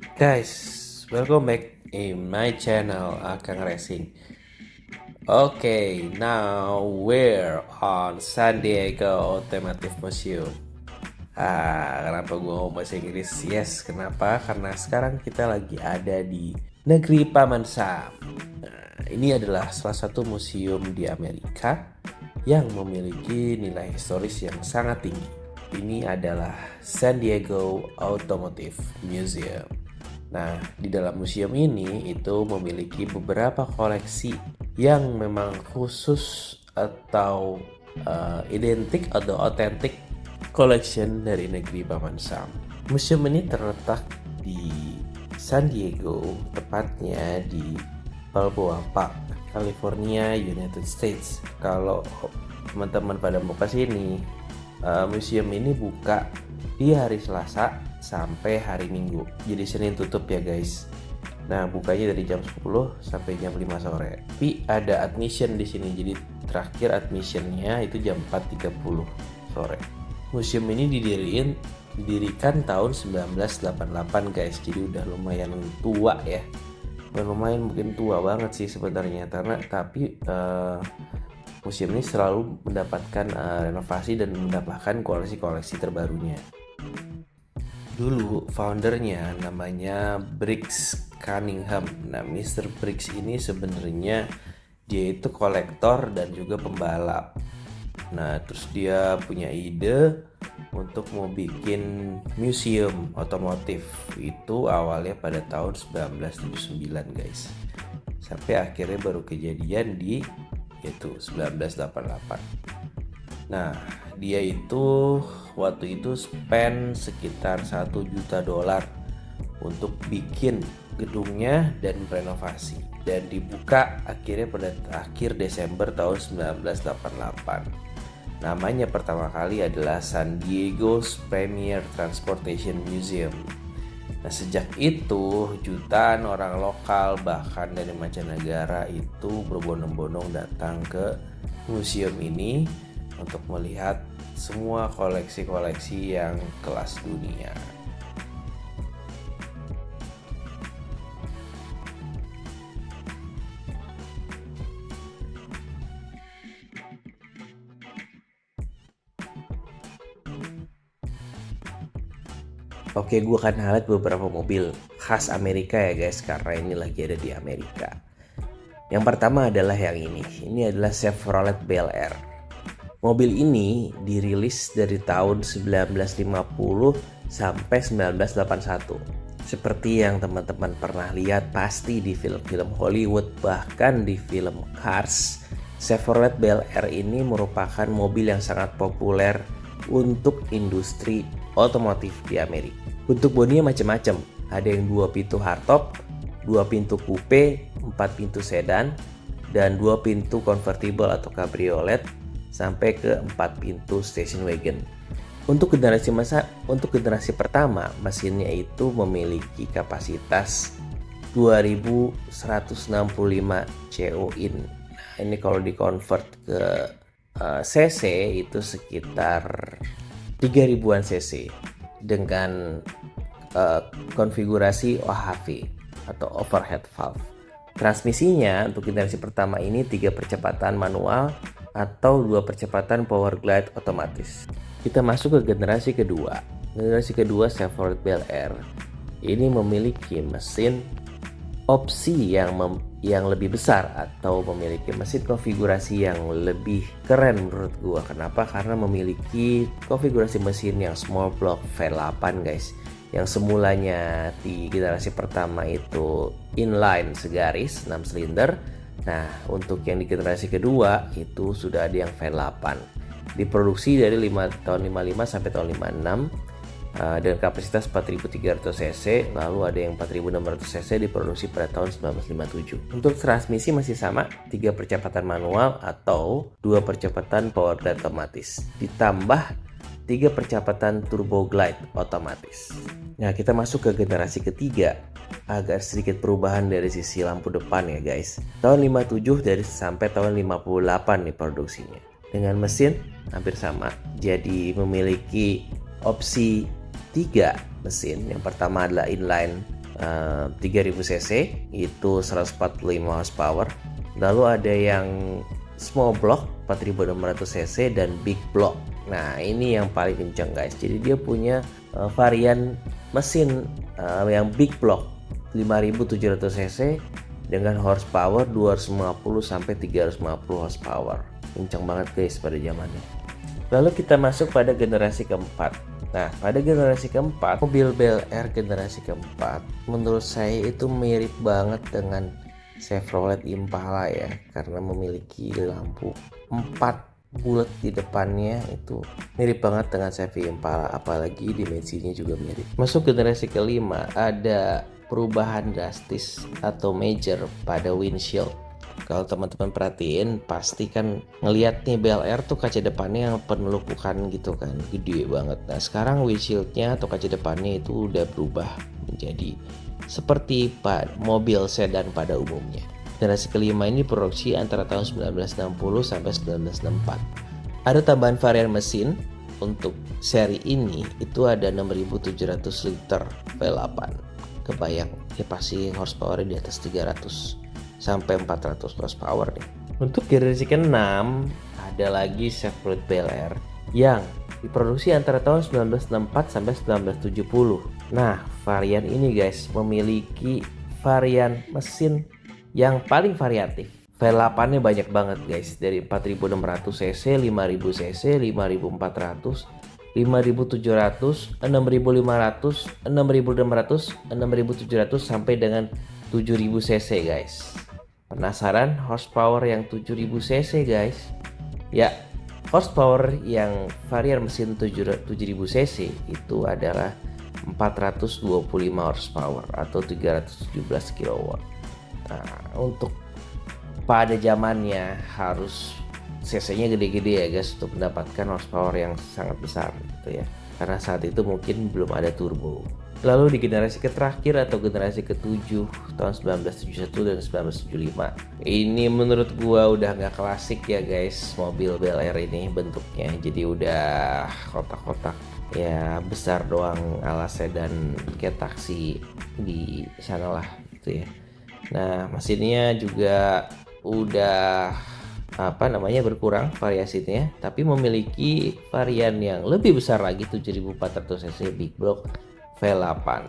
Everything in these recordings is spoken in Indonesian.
Guys, welcome back in my channel Akang Racing. Okay, now we're on San Diego Automotive Museum. Kenapa gue ngomong bahasa Inggris? Yes, kenapa? Karena sekarang kita lagi ada di negeri Paman Sam. Nah, ini adalah salah satu museum di Amerika yang memiliki nilai historis yang sangat tinggi. Ini adalah San Diego Automotive Museum. Nah, di dalam museum ini itu memiliki beberapa koleksi yang memang khusus atau identik atau authentic collection dari negeri Paman Sam. Museum ini terletak di San Diego, tepatnya di Balboa Park, California, United States. Kalau teman-teman pada mau ke sini, museum ini buka di hari Selasa sampai hari Minggu. Jadi Senin tutup ya guys. Nah, bukanya dari jam 10 sampai jam 5 sore. Tapi ada admission di sini. Jadi terakhir admissionnya itu jam 4.30 sore. Museum ini didirikan tahun 1988 guys. Jadi udah lumayan tua ya. Lumayan mungkin tua banget sih sebenarnya tapi museum ini selalu mendapatkan renovasi dan mendapatkan koleksi-koleksi terbarunya. Dulu foundernya namanya Briggs Cunningham. Nah, Mr. Briggs ini sebenarnya dia itu kolektor dan juga pembalap. Nah, terus dia punya ide untuk mau bikin museum otomotif. Itu awalnya pada tahun 1979 guys. Sampai akhirnya baru kejadian di yaitu 1988. Nah, dia itu waktu itu spend sekitar 1 juta dolar untuk bikin gedungnya dan renovasi, dan dibuka akhirnya pada akhir Desember tahun 1988. Namanya pertama kali adalah San Diego's Premier Transportation Museum. Nah, sejak itu jutaan orang lokal bahkan dari mancanegara itu berbondong-bondong datang ke museum ini untuk melihat semua koleksi-koleksi yang kelas dunia. Oke, gue akan highlight beberapa mobil khas Amerika ya guys, karena ini lagi ada di Amerika. Yang pertama adalah yang ini. Ini adalah Chevrolet Bel Air. Mobil ini dirilis dari tahun 1950 sampai 1981. Seperti yang teman-teman pernah lihat pasti di film-film Hollywood, bahkan di film Cars. Chevrolet Bel Air ini merupakan mobil yang sangat populer untuk industri otomotif di Amerika. Bentuk bodinya macam-macam. Ada yang 2 pintu hardtop, 2 pintu coupe, 4 pintu sedan, dan 2 pintu convertible atau cabriolet, sampai ke 4 pintu station wagon. Untuk generasi pertama, mesinnya itu memiliki kapasitas 2165 CO-in. Nah, ini kalau dikonvert ke cc itu sekitar 3000-an cc dengan konfigurasi OHV atau overhead valve. Transmisinya untuk generasi pertama ini 3 percepatan manual atau 2 percepatan power glide otomatis. Kita masuk ke generasi kedua. Generasi kedua Chevrolet Bel Air ini memiliki mesin opsi yang lebih besar atau memiliki mesin konfigurasi yang lebih keren menurut gua. Kenapa? Karena memiliki konfigurasi mesin yang small block V8 guys. Yang semulanya di generasi pertama itu inline segaris 6 silinder. Nah, untuk yang di generasi kedua itu sudah ada yang V8. Diproduksi dari tahun 55 sampai tahun 56. Dengan kapasitas 4.300 cc, lalu ada yang 4.600 cc diproduksi pada tahun 1957. Untuk transmisi masih sama, 3 percepatan manual atau 2 percepatan power glide otomatis, ditambah 3 percepatan turbo glide otomatis. Nah, kita masuk ke generasi ketiga. Agak sedikit perubahan dari sisi lampu depan ya guys. Tahun 57 sampai tahun 58 nih produksinya. Dengan mesin hampir sama, jadi memiliki opsi 3 mesin. Yang pertama adalah inline 3000 cc itu 145 horsepower. Lalu ada yang small block 4600 cc dan big block. Nah ini yang paling kencang guys. Jadi dia punya varian mesin yang big block 5700 cc dengan horsepower 250 sampai 350 horsepower. Kencang banget guys pada zamannya. Lalu kita masuk pada generasi keempat. Nah, pada generasi keempat, mobil Bel Air generasi keempat menurut saya itu mirip banget dengan Chevrolet Impala ya, karena memiliki lampu 4 bulat di depannya, itu mirip banget dengan Chevy Impala, apalagi dimensinya juga mirip. Masuk generasi kelima, ada perubahan drastis atau major pada windshield. Kalau teman-teman perhatiin pasti kan ngelihat nih Bel Air tuh kaca depannya yang penumpukan gitu kan, gede banget. Nah sekarang windshieldnya atau kaca depannya itu udah berubah menjadi seperti mobil sedan pada umumnya. Generasi kelima ini produksi antara tahun 1960 sampai 1964. Ada tambahan varian mesin untuk seri ini itu ada 6700 liter V8. Kebayang ya, pasti horsepower di atas 300 sampai 400 horsepower nih. Untuk generasi ke-6 ada lagi Chevrolet Bel Air yang diproduksi antara tahun 1964 sampai 1970. Nah, varian ini guys memiliki varian mesin yang paling variatif. V8-nya banyak banget guys, dari 4600 cc, 5000 cc, 5400, 5700, 6500, 6600, 6700 sampai dengan 7000 cc guys. Penasaran horsepower yang 7000 cc guys? Ya, horsepower yang varian mesin 7000 cc itu adalah 425 horsepower atau 317 kW. Nah, untuk pada zamannya harus cc-nya gede-gede ya guys untuk mendapatkan horsepower yang sangat besar gitu ya. Karena saat itu mungkin belum ada turbo. Lalu di generasi terakhir atau generasi ke-7 tahun 1971 dan 1975. Ini menurut gua udah nggak klasik ya guys, mobil Bel Air ini bentuknya. Jadi udah kotak-kotak ya, besar doang ala sedan kayak taksi di sana lah gitu ya. Nah mesinnya juga udah berkurang variasinya, tapi memiliki varian yang lebih besar lagi 7400 cc big block V8.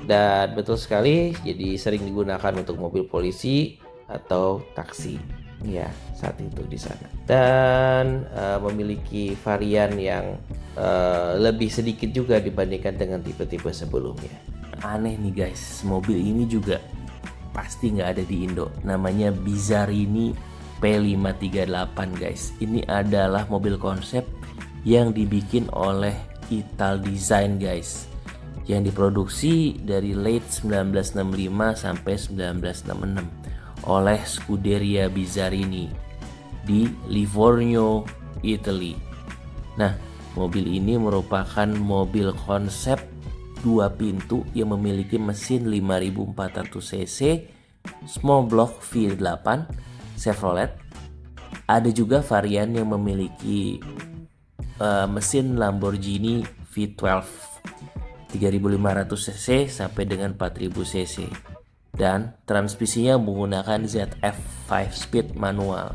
Dan betul sekali, jadi sering digunakan untuk mobil polisi atau taksi ya saat itu di sana. Dan memiliki varian yang lebih sedikit juga dibandingkan dengan tipe-tipe sebelumnya. Aneh nih guys, mobil ini juga pasti nggak ada di Indo. Namanya Bizzarini P538 guys. Ini adalah mobil konsep yang dibikin oleh Italdesign guys, yang diproduksi dari late 1965 sampai 1966 oleh Scuderia Bizzarini di Livorno, Italy. Nah, mobil ini merupakan mobil konsep 2 pintu yang memiliki mesin 5400 cc small block V8 Chevrolet. Ada juga varian yang memiliki mesin Lamborghini V12 3500 cc sampai dengan 4000 cc dan transmisinya menggunakan ZF 5 speed manual.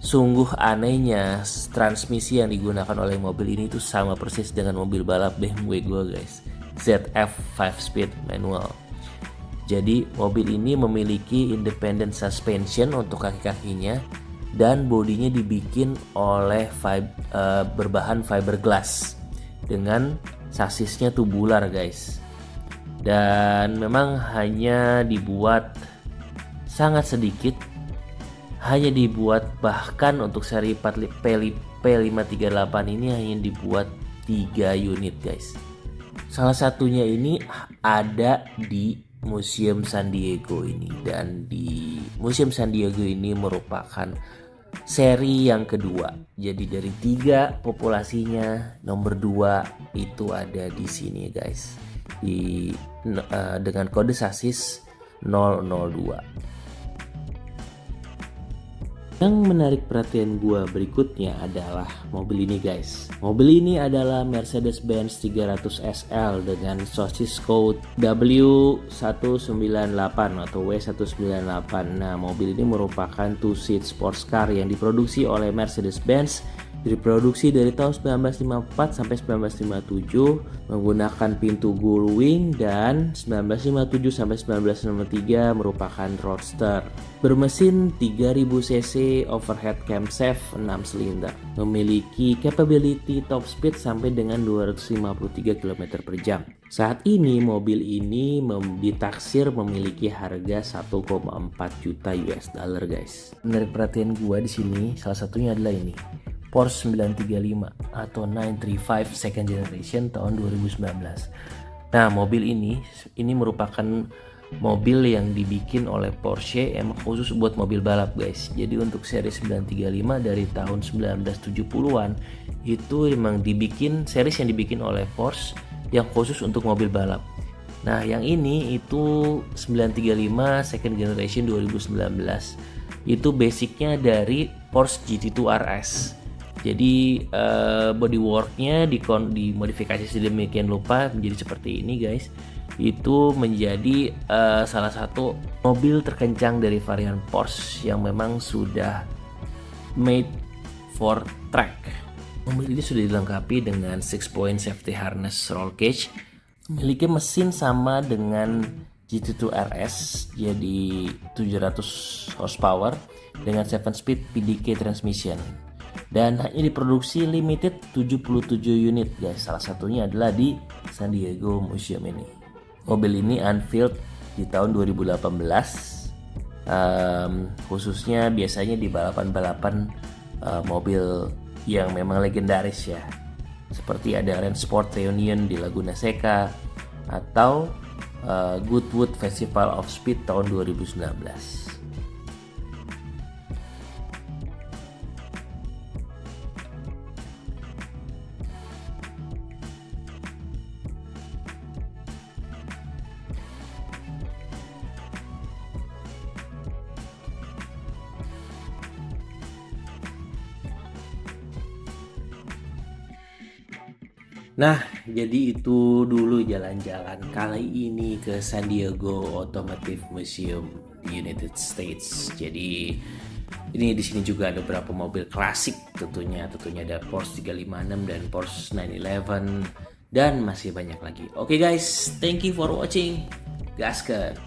Sungguh anehnya transmisi yang digunakan oleh mobil ini itu sama persis dengan mobil balap BMW gua guys, ZF 5 speed manual. Jadi mobil ini memiliki independent suspension untuk kaki-kakinya dan bodinya dibikin oleh berbahan fiberglass dengan sasisnya tubular guys. Dan memang hanya dibuat sangat sedikit, hanya dibuat bahkan untuk seri P538 ini hanya dibuat 3 unit guys. Salah satunya ini ada di Museum San Diego ini, dan di Museum San Diego ini merupakan seri yang kedua. Jadi dari 3 populasinya, nomor 2 itu ada di sini guys, dengan kode sasis 002. Yang menarik perhatian gua berikutnya adalah mobil ini guys. Mobil ini adalah Mercedes-Benz 300 SL dengan chassis code W198 atau W198. Nah, mobil ini merupakan two-seat sports car yang diproduksi oleh Mercedes-Benz, diproduksi dari tahun 1954 sampai 1957 menggunakan pintu gullwing, dan 1957 sampai 1963 merupakan roadster. Bermesin 3000 cc overhead camshaft 6 silinder. Memiliki capability top speed sampai dengan 253 km per jam. Saat ini mobil ini ditaksir memiliki harga 1,4 juta US dollar guys. Menarik perhatian gua di sini salah satunya adalah ini. Porsche 935 atau 935 second generation tahun 2019. Nah, mobil ini merupakan mobil yang dibikin oleh Porsche emang khusus buat mobil balap guys. Jadi untuk seri 935 dari tahun 1970-an itu emang series yang dibikin oleh Porsche yang khusus untuk mobil balap. Nah, yang ini itu 935 second generation 2019. Itu basicnya dari Porsche GT2 RS. Jadi bodyworknya dimodifikasi sedemikian rupa menjadi seperti ini guys. Itu menjadi salah satu mobil terkencang dari varian Porsche yang memang sudah made for track. Mobil ini sudah dilengkapi dengan 6-point safety harness roll cage, memiliki mesin sama dengan GT2 RS, jadi 700 horsepower dengan 7-speed PDK transmission. Dan hanya diproduksi limited 77 unit guys. Salah satunya adalah di San Diego Museum ini. Mobil ini unveiled di tahun 2018. Khususnya biasanya di balapan-balapan mobil yang memang legendaris ya. Seperti ada Range Sport Reunion di Laguna Seca atau Goodwood Festival of Speed tahun 2019. Nah, jadi itu dulu jalan-jalan kali ini ke San Diego Automotive Museum di United States. Jadi ini di sini juga ada beberapa mobil klasik tentunya ada Porsche 356 dan Porsche 911 dan masih banyak lagi. Oke guys, thank you for watching. Gasket.